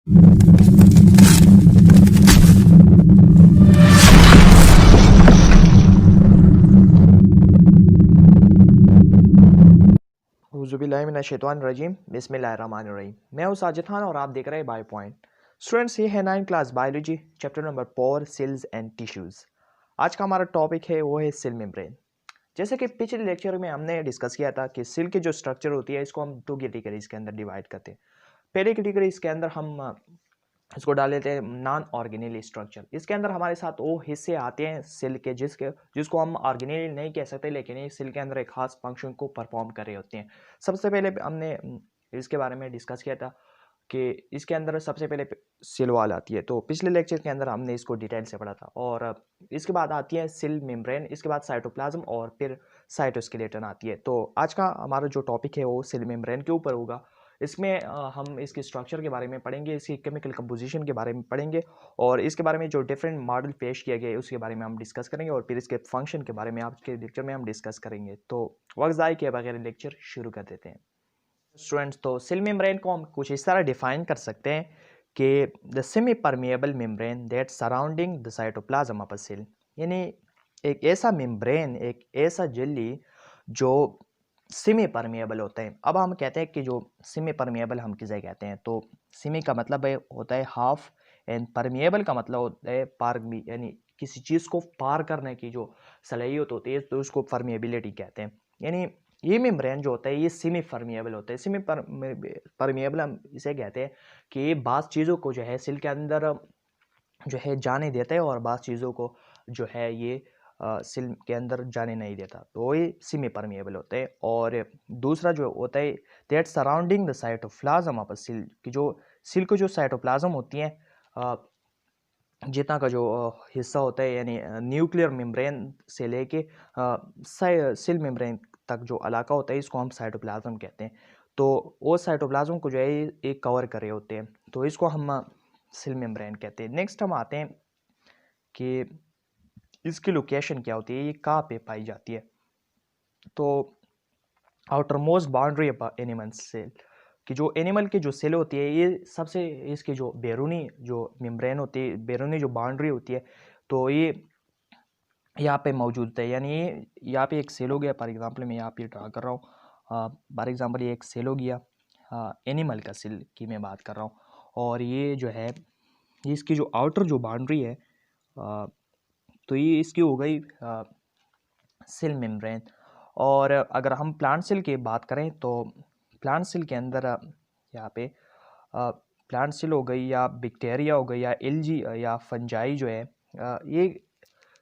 रजीम बिस्मिल्लाहिर्रहमानिर्रहीम। मैं हूँ साजिद खान और आप देख रहे हैं बायो पॉइंट। स्टूडेंट्स, ये है 9 class biology chapter number 4 cells and tissues. आज का हमारा टॉपिक है वो है सेल मेम्ब्रेन। जैसे कि पिछले लेक्चर में हमने डिस्कस किया था कि सेल की जो स्ट्रक्चर होती है इसको हम 2 कैटेगरीज के अंदर डिवाइड करते हैं। पहले कैटेगरी इसके अंदर हम इसको डाल लेते हैं नॉन ऑर्गेनिल स्ट्रक्चर। इसके अंदर हमारे साथ वो हिस्से आते हैं सेल के जिसको हम ऑर्गेनिल नहीं कह सकते, लेकिन ये सेल के अंदर एक खास फंक्शन को परफॉर्म कर रहे होते हैं। सबसे पहले हमने इसके बारे में डिस्कस किया था कि इसके अंदर सबसे पहले सेल वॉल आती है। तो पिछले लेक्चर के अंदर हमने इसको डिटेल से पढ़ा था। और इसके बाद आती है सेल मेम्ब्रेन, इसके बाद साइटोप्लाज्म और फिर साइटोस्केलेटन आती है। तो आज का हमारा जो टॉपिक है वो सेल मेम्ब्रेन के ऊपर होगा। इसमें हम इसके स्ट्रक्चर के बारे में पढ़ेंगे, इसकी केमिकल कंपोजिशन के बारे में पढ़ेंगे और इसके बारे में जो डिफरेंट मॉडल पेश किया गया है उसके बारे में हम डिस्कस करेंगे और फिर इसके फंक्शन के बारे में आज के लेक्चर में हम डिस्कस करेंगे। तो वक्त ज़ाय किए बगैर लेक्चर शुरू कर देते हैं। स्टूडेंट्स, तो सेल मेम्ब्रेन को हम कुछ इस तरह डिफाइन कर सकते हैं कि the semi permeable membrane that surrounding the cytoplasm of a cell, यानी एक ऐसा मेम्ब्रेन, एक ऐसा जेली जो सेमी परमिएबल होता है। अब हम कहते हैं कि जो सेमी परमिएबल हम किसे कहते हैं, तो सेमी का मतलब है होता है हाफ एंड परमिएबल का मतलब होता है पार, यानी किसी चीज़ को पार करने की जो सलाहियत होती है तो उसको परमिएबिलिटी कहते हैं। यानी ये मेम्ब्रेन जो होता है ये सेमी परमिएबल होता है। सेमी परमिएबल हम इसे कहते हैं कि ये बाज़ चीज़ों को जो है सेल के अंदर जो है जाने देता है और बाज़ चीज़ों को जो है ये सेल के अंदर जाने नहीं देता, तो ये सेमी परमिएबल होता है। और दूसरा जो होता है that surrounding the cytoplasm of a cell, कि जो सेल को जो साइटोप्लाज्म होती है जितना का जो हिस्सा होता है, यानी न्यूक्लियर मेम्ब्रेन से लेके सेल मेम्ब्रेन तक जो इलाका होता है इसको हम साइटोप्लाज्म कहते हैं। तो वो साइटोप्लाज्म को जो है एक कवर कर रहे होते हैं, तो इसको हम सेल मेम्ब्रेन कहते हैं। नेक्स्ट हम आते हैं कि इसकी लोकेशन क्या होती है, ये कहाँ पे पाई जाती है। तो outermost boundary of animal cell, कि जो एनिमल की जो सेल होती है ये सबसे इसकी जो बैरूनी जो मेम्ब्रेन होती है, बैरूनी जो बाउंड्री होती है, तो ये यहाँ पे मौजूद है। यानी यहाँ पे एक सेल हो गया, फॉर एग्जांपल मैं यहाँ पे ड्रा कर रहा हूँ, फॉर एग्जांपल ये एक सेल हो गया, एनिमल का सेल की मैं बात कर रहा हूँ। और ये जो है ये इसकी जो आउटर जो बाउंड्री है, तो ये इसकी हो गई सेल मेम्ब्रेन। और अगर हम प्लांट सेल की बात करें तो प्लांट सेल के अंदर यहाँ पे प्लांट सेल हो गई या बैक्टीरिया हो गई या एल्गी या फंजाई जो है, ये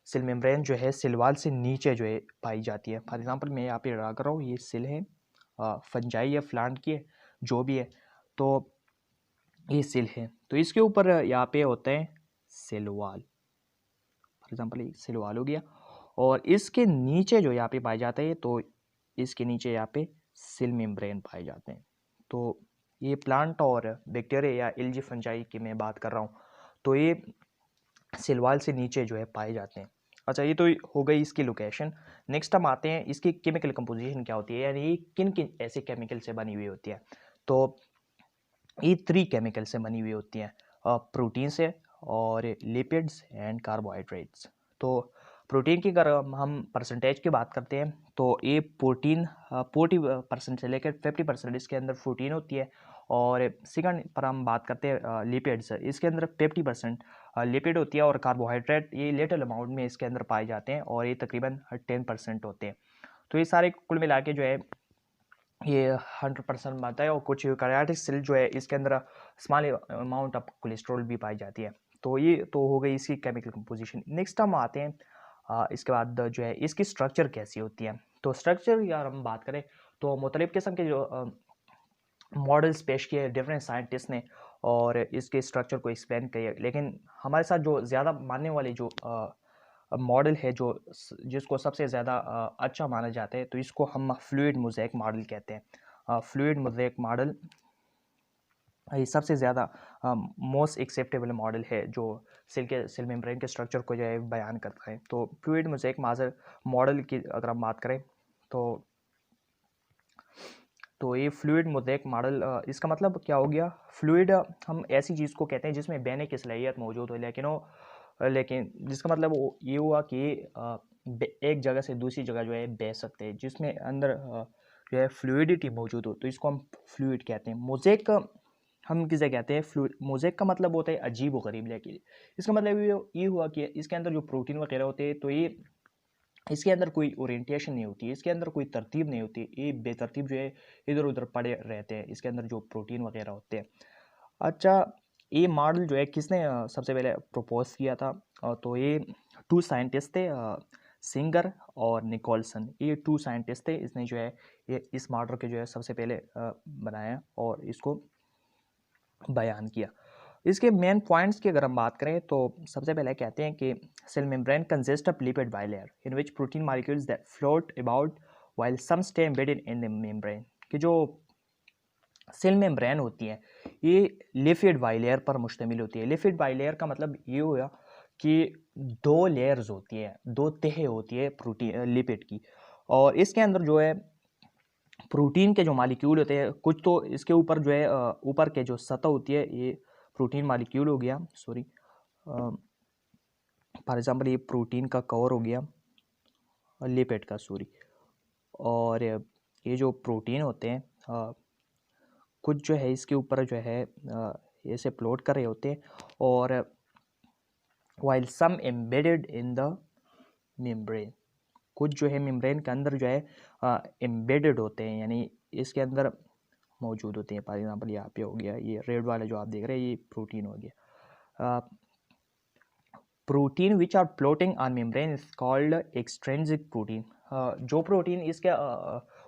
सेल मेम्ब्रेन जो है सेल वाल से नीचे जो है पाई जाती है। फॉर एग्जांपल मैं यहाँ पे ड्रा कर रहा हूँ, ये सेल है फंजाई या प्लांट की है जो भी है, तो ये सेल है। तो इसके ऊपर यहाँ पे होते हैं सेल वाल, फॉर एग्जांपल ये सेल वाल हो गया। और इसके नीचे जो यहाँ पे पाए जाते हैं, तो इसके नीचे यहाँ पे सेल मेम्ब्रेन पाए जाते हैं। तो ये प्लांट और बैक्टीरिया या एल्गी फंजाई की मैं बात कर रहा हूँ, तो ये सेल वाल से नीचे जो है पाए जाते हैं। अच्छा, ये तो हो गई इसकी लोकेशन। नेक्स्ट हम आते हैं इसकी केमिकल कंपोजिशन क्या होती है, यानी ये किन किन ऐसे केमिकल से बनी हुई होती है। तो ये 3 केमिकल से बनी हुई होती हैं, प्रोटीन से और लिपिड्स एंड कार्बोहाइड्रेट्स। तो प्रोटीन की अगर हम परसेंटेज की बात करते हैं तो ये प्रोटीन 40% से लेकर 50% इसके अंदर प्रोटीन होती है। और सेकंड पर हम बात करते हैं लिपिड्स, इसके अंदर 50% लिपिड होती है और कार्बोहाइड्रेट ये लिटिल अमाउंट में इसके अंदर पाए जाते हैं और ये तकरीबन 10% होते हैं। तो ये सारे कुल मिला के जो है ये 100% बनता है। और कुछ यूकैरियोटिक सेल जो है इसके अंदर स्मॉल अमाउंट ऑफ कोलेस्ट्रॉल भी पाई जाती है। तो ये तो हो गई इसकी केमिकल कंपोजिशन। नेक्स्ट हम आते हैं इसके बाद जो है इसकी स्ट्रक्चर कैसी होती है। तो स्ट्रक्चर की अगर हम बात करें तो मुख्तलिफ़ किस्म के जो मॉडल्स पेश किए डिफरेंट साइंटिस्ट ने और इसके स्ट्रक्चर को एक्सप्लेन किया, लेकिन हमारे साथ जो ज़्यादा मानने वाली जो मॉडल है जो जिसको सबसे ज़्यादा अच्छा माना जाता है, तो इसको हम फ्लूइड मोज़ेक मॉडल कहते हैं। फ्लूइड मोज़ेक मॉडल ये सबसे ज़्यादा मोस्ट एक्सेप्टेबल मॉडल है जो सेल मेम्ब्रेन के स्ट्रक्चर को जो है बयान करता है। तो फ्लूइड मोज़ेक मॉडल की अगर हम बात करें तो तो ये फ्लूइड मोज़ेक मॉडल, इसका मतलब क्या हो गया? फ्लूइड हम ऐसी चीज़ को कहते हैं जिसमें बहने की सलाहियत मौजूद हो, लेकिन जिसका मतलब ये हुआ कि एक जगह से दूसरी जगह जो है बह सकते हैं, जिसमें अंदर जो है फ्लूइडिटी मौजूद हो, तो इसको हम फ्लूइड कहते हैं। मोज़ेक हम किसे कहते हैं? फ्लूइड। मोज़ेक का मतलब होता है अजीब व गरीब, लेकिन इसका मतलब ये हुआ कि इसके अंदर जो प्रोटीन वगैरह होते हैं, तो ये इसके अंदर कोई ओरिएंटेशन नहीं होती है, इसके अंदर कोई तरतीब नहीं होती, ये बेतरतीब जो है इधर उधर पड़े रहते हैं इसके अंदर जो प्रोटीन वगैरह होते हैं। अच्छा, ये मॉडल जो है किसने सबसे पहले प्रपोज किया था? तो ये 2 साइंटिस्ट थे, सिंगर और निकोलसन। ये 2 साइंटिस्ट थे, इसने जो है ये इस मॉडल के जो है सबसे पहले बनाया और इसको बयान किया। इसके मेन पॉइंट्स की अगर हम बात करें तो सबसे पहले कहते हैं कि cell membrane consist of lipid bilayer in which protein molecules that float about while some stay embedded in the membrane. कि जो सेल मेम्ब्रेन होती है ये लिपिड बाइलेयर पर मुश्तमिल होती है। लिपिड बाइलेयर का मतलब ये हुआ कि 2 लेयर्स होती है, 2 तह होती है प्रोटीन लिपिड की, और इसके अंदर जो है प्रोटीन के जो मॉलिक्यूल होते हैं, कुछ तो इसके ऊपर जो है ऊपर के जो सतह होती है ये प्रोटीन मॉलिक्यूल हो गया, सॉरी, फॉर एग्जांपल ये प्रोटीन का कवर हो गया, लिपिड का, सॉरी, और ये जो प्रोटीन होते हैं कुछ जो है इसके ऊपर जो है ऐसे प्लॉट कर रहे होते हैं, और while some embedded in the membrane, कुछ जो है मेम्ब्रेन के अंदर जो है एम्बेडेड होते हैं, यानी इसके अंदर मौजूद होते हैं। फॉर एग्जांपल यहाँ पे हो गया ये रेड वाला जो आप देख रहे हैं ये प्रोटीन हो गया। Protein which are floating on membrane is called extrinsic protein. जो प्रोटीन इसके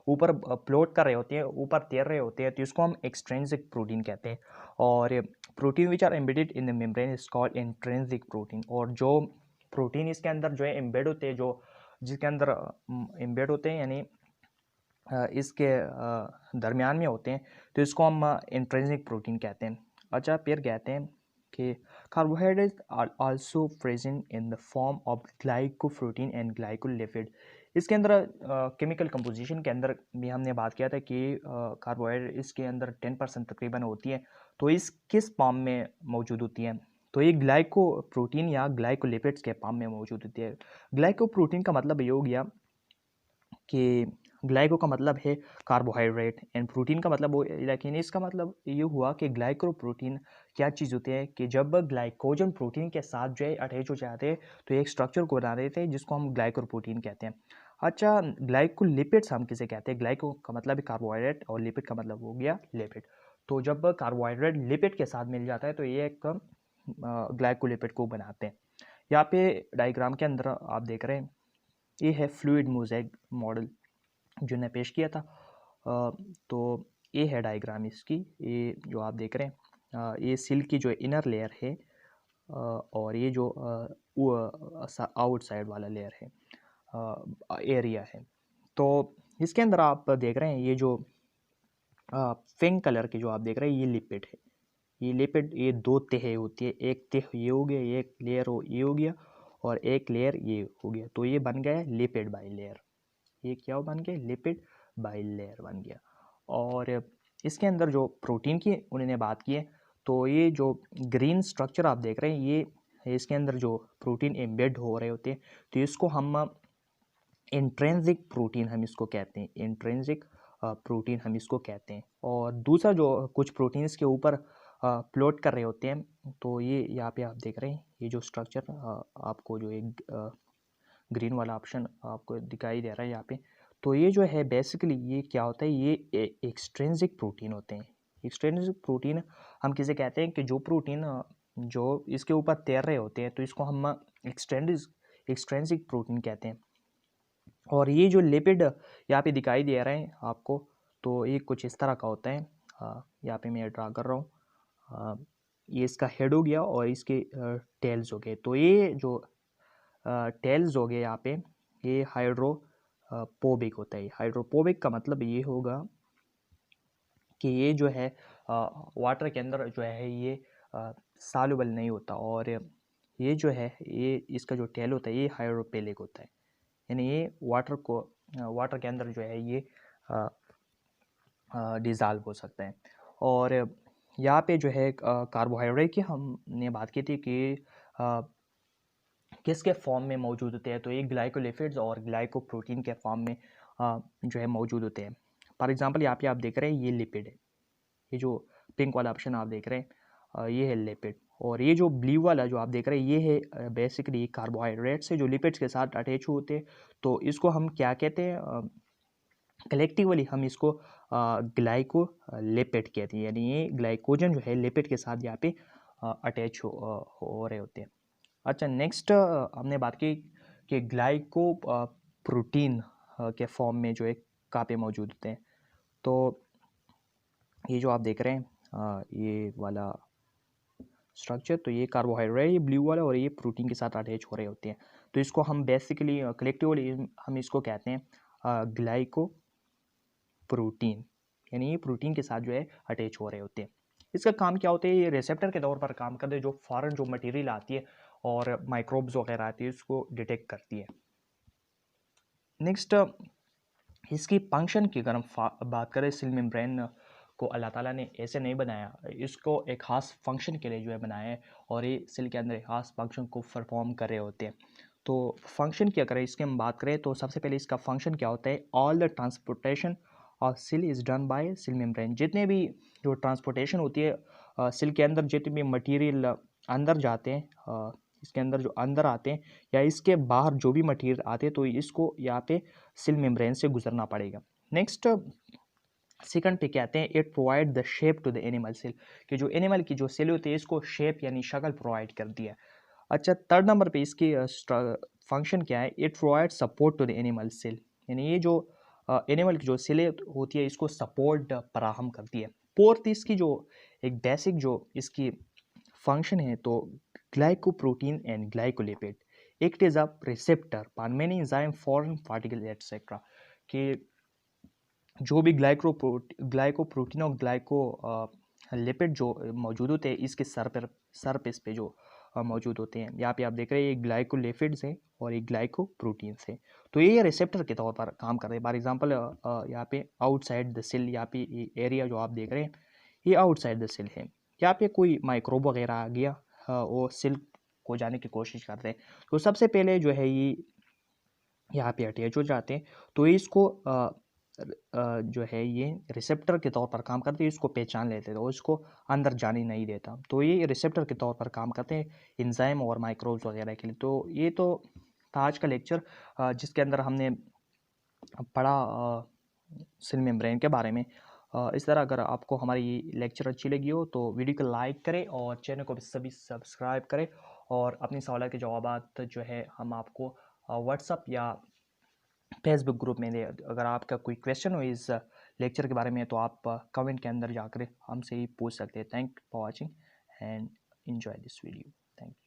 ऊपर प्लॉट कर रहे होते हैं, ऊपर तैर रहे होते हैं, तो इसको हम एक्सट्रिंसिक प्रोटीन कहते हैं। और protein which are embedded in the membrane is called intrinsic protein. और जो प्रोटीन इसके अंदर जो है एम्बेड होते हैं, जो जिसके अंदर एम्बेड होते हैं, यानी इसके दरमियान में होते हैं, तो इसको हम इंट्रिंसिक प्रोटीन कहते हैं। अच्छा, फिर कहते हैं कि carbohydrate are also present in the form of glycoprotein and glycolipid. इसके अंदर केमिकल कंपोजिशन के अंदर भी हमने बात किया था कि कार्बोहाइड्रेट इसके अंदर 10% तकरीबन होती है, तो इस किस फॉर्म में मौजूद होती है? तो ये ग्लाइकोप्रोटीन या ग्लाइकोलिपिड्स के फॉर्म में मौजूद होती है। ग्लाइकोप्रोटीन का मतलब ये हो गया कि ग्लाइको का मतलब है कार्बोहाइड्रेट एंड प्रोटीन का मतलब वो, लेकिन इसका मतलब ये हुआ कि ग्लाइकोप्रोटीन क्या चीज़ होती है कि जब ग्लाइकोजन प्रोटीन के साथ जो है अटैच हो जाते हैं तो एक स्ट्रक्चर को बना देते हैं जिसको हम ग्लाइकोप्रोटीन कहते हैं। अच्छा, ग्लाइकोलिपिड्स हम किसे कहते हैं? ग्लाइको का मतलब है कार्बोहाइड्रेट और लिपिड का मतलब हो गया लिपिड। तो जब कार्बोहाइड्रेट लिपिड के साथ मिल जाता है तो ये एक ग्लाइकोलिपिड को बनाते हैं। यहाँ पे डायग्राम के अंदर आप देख रहे हैं ये है फ्लूइड मोज़ेक मॉडल जो ने पेश किया था। तो ये है डायग्राम इसकी, ये जो आप देख रहे हैं ये सिल्क की जो इनर लेयर है और ये जो आउटसाइड वाला लेयर है, एरिया है। तो इसके अंदर आप देख रहे हैं ये जो पिंक कलर की जो आप देख रहे हैं ये लिपिड है। ये लिपिड ये 2 तह होती है, एक तह ये हो गया, एक लेयर ये हो गया, और एक लेयर ये हो गया, तो ये बन गया लिपिड बाई लेयर। ये क्या बन गया? लिपिड बाई लेयर बन गया। और इसके अंदर जो प्रोटीन की उन्होंने बात की है, तो ये जो ग्रीन स्ट्रक्चर आप देख रहे हैं ये इसके अंदर जो प्रोटीन एम्बेड हो रहे होते हैं, तो इसको हम इंट्रिंसिक प्रोटीन हम इसको कहते हैं, इंट्रिंसिक प्रोटीन हम इसको कहते हैं। और दूसरा जो कुछ प्रोटीन्स के ऊपर प्लॉट कर रहे होते हैं, तो ये यहाँ पे आप देख रहे हैं ये जो स्ट्रक्चर आपको जो एक ग्रीन वाला ऑप्शन आपको दिखाई दे रहा है यहाँ पे, तो ये जो है बेसिकली ये क्या होता है? ये एक्सट्रिंसिक प्रोटीन होते हैं। एक्सट्रिंसिक प्रोटीन हम किसे कहते हैं कि जो प्रोटीन जो इसके ऊपर तैर रहे होते हैं, तो इसको हम एक्सट्रिंसिक प्रोटीन कहते हैं। और ये जो लिपिड यहाँ पे दिखाई दे रहे हैं आपको, तो ये कुछ इस तरह का होता है। यहाँ पे मैं ड्रा कर रहा हूँ, ये इसका हेड हो गया और इसके टेल्स हो गए। तो ये जो टेल्स हो गए यहाँ पे ये हाइड्रोपोबिक होता है। हाइड्रोपोबिक का मतलब ये होगा कि ये जो है वाटर के अंदर जो है ये सॉल्युबल नहीं होता, और ये जो है ये इसका जो टेल होता है ये हाइड्रोपेलिक होता है, यानी ये वाटर के अंदर जो है ये डिज़ाल्व हो सकते हैं। और यहाँ पे जो है कार्बोहाइड्रेट की हमने बात की थी कि अ, किसके फॉर्म में मौजूद होते हैं, तो ये ग्लाइकोलिपिड्स और ग्लाइकोप्रोटीन के फॉर्म में जो है मौजूद होते हैं। फॉर एग्जांपल यहाँ पे आप देख रहे हैं ये लिपिड है, ये जो पिंक वाला ऑप्शन आप देख रहे हैं ये है लिपिड, और ये जो ब्लू वाला जो आप देख रहे हैं ये है बेसिकली कार्बोहाइड्रेट से जो लिपिड्स के साथ अटैच होते हैं। तो इसको हम क्या कहते हैं, कलेक्टिवली हम इसको ग्लाइकोलिपिड कहते हैं, यानी ये ग्लाइकोजन जो है लिपिड के साथ यहाँ पे अटैच हो रहे होते हैं। अच्छा, नेक्स्ट हमने बात की कि ग्लाइको प्रोटीन के फॉर्म में जो है कहाँ पे मौजूद होते हैं। तो ये जो आप देख रहे हैं ये वाला स्ट्रक्चर, तो ये कार्बोहाइड्रेट ये ब्लू वाला और ये प्रोटीन के साथ अटैच हो रहे होते हैं। तो इसको हम बेसिकली कलेक्टिवली हम इसको कहते हैं ग्लाइको प्रोटीन, यानी ये प्रोटीन के साथ जो है अटैच हो रहे होते हैं। इसका काम क्या होता है, ये रिसेप्टर के तौर पर काम करते हैं, जो फॉरेन जो मटेरियल आती है और माइक्रोब्स वगैरह आती है उसको डिटेक्ट करती है। नेक्स्ट इसकी फंक्शन की अगर हम बात करें, सेल मेम्ब्रेन को अल्लाह ताला ने ऐसे नहीं बनाया, इसको एक ख़ास फंक्शन के लिए जो है बनाया है, और ये सेल के अंदर एक ख़ास फंक्शन को परफॉर्म कर रहे होते हैं। तो फंक्शन की अगर इसकी हम बात करें तो सबसे पहले इसका फंक्शन क्या होता है, all the transportation or cell is done by cell membrane. जितने भी जो ट्रांसपोर्टेशन होती है सेल के अंदर, जितने भी मटीरियल अंदर जाते हैं इसके अंदर जो अंदर आते हैं या इसके बाहर जो भी मटीरियल आते हैं, तो इसको यहाँ पे सेल मेम्ब्रेन से गुजरना पड़ेगा। नेक्स्ट सेकंड पे कहते हैं it provide the shape to the animal cell, कि जो एनिमल की जो सेल होती है इसको शेप यानी शक्ल प्रोवाइड करती है। अच्छा, थर्ड नंबर पे इसकी फंक्शन क्या है, it provide support to the animal cell, यानी ये जो एनिमल की जो सेल होती है इसको सपोर्ट फराहम करती है। फोर्थ इसकी जो एक बेसिक जो इसकी फंक्शन है, तो glycoprotein and glycolipid act as a receptor for many enzyme foreign particle etcetera, कि जो भी ग्लाइकोप्रोटीन और लिपिड जो मौजूद होते हैं इसके सरफेस पे जो मौजूद होते हैं। यहाँ पे आप देख रहे हैं ये ग्लाइकोलिपिड्स हैं और ये ग्लाइकोप्रोटीन्स हैं। तो ये रिसेप्टर के तौर पर काम कर रहे हैं। फॉर एग्जांपल यहाँ पे आउटसाइड द सेल, यहाँ पे ये एरिया जो आप देख रहे हैं ये आउटसाइड द सेल है। यहाँ पे कोई माइक्रोब वगैरह आ गया वो सेल को जाने की कोशिश करते हैं, तो सबसे पहले जो है ये यहाँ पे अटैच हो जाते हैं। तो इसको जो है ये रिसेप्टर के तौर पर काम करते हैं, इसको पहचान लेते हैं, तो इसको अंदर जाने नहीं देता। तो ये रिसेप्टर के तौर पर काम करते हैं एंजाइम और माइक्रोब्स वगैरह के लिए। तो ये तो था आज का लेक्चर जिसके अंदर हमने पढ़ा सेल मेम्ब्रेन के बारे में। इस तरह अगर आपको हमारी ये लेक्चर अच्छी लगी हो तो वीडियो को लाइक करें और चैनल को भी सभी सब्सक्राइब करें, और अपनी सवाल के जवाबात जो है हम आपको व्हाट्सअप या फेसबुक ग्रुप में दे। अगर आपका कोई क्वेश्चन हो इस लेक्चर के बारे में तो आप कमेंट के अंदर जाकर हमसे ही पूछ सकते हैं। Thank for watching and enjoy this video. Thank you.